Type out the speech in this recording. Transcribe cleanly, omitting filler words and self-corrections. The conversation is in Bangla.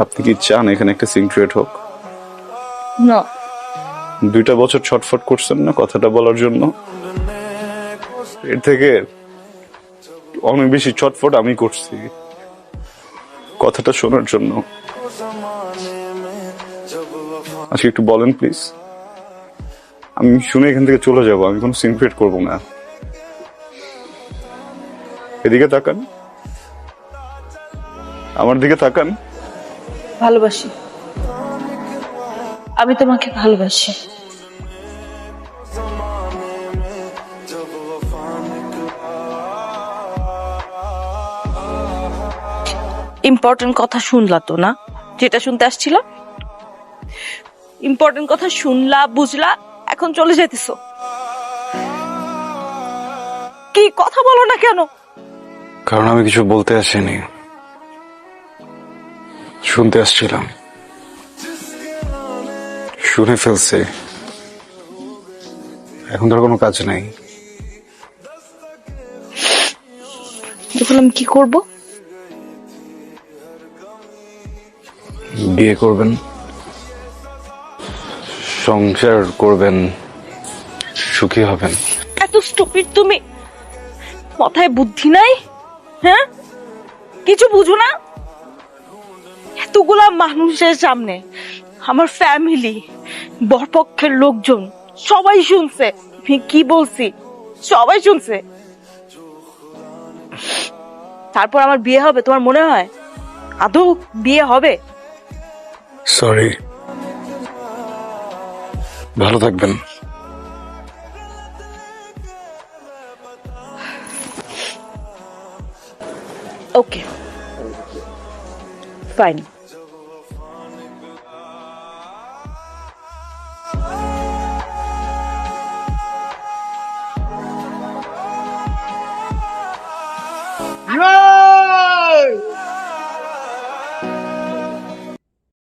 আপনি কি চান এখানে একটা সিন ক্রিয়েট হোক? না 2টা বছর ছটফট করছেন না কথাটা বলার জন্য, এর থেকে অনেক বেশি ছটফট আমি করছি কথাটা শোনার জন্য। আজকে একটু বলেন প্লিজ, আমি শুনে এখান থেকে চলে যাব, আমি কোনো সিন ক্রিয়েট করবো না। এদিকে তাকান, আমার দিকে তাকান। ভালোবাসি, আমি তোমাকে ভালোবাসি। ইম্পর্টেন্ট কথা শুনলা তো না, যেটা শুনতে আসছিল? ইম্পর্টেন্ট কথা শুনলা, বুঝলা, এখন চলে যাইতেছো। কি কথা বলো না কেন? কারণ আমি কিছু বলতে আসিনি, শুনতে আসছিলাম। শুনে ফেলছে, এখন ধর কোনো কাজ নাই। এখন আমি কি করব? বিয়ে করবেন, সংসার করবেন, সুখী হবেন। এত স্টুপিড তুমি? মাথায় বুদ্ধি নাই? হ্যাঁ, কিছু বুঝো না? এতগুলা মানুষের সামনে আমার ফ্যামিলি, বরপক্ষের লোকজন সবাই শুনছে আমি কি বলছি, সবাই শুনছে। তারপর আমার বিয়ে হবে তোমার মনে হয়? আদৌ বিয়ে হবে? সরি, ভালো থাকবেন। ওকে, ফাইন।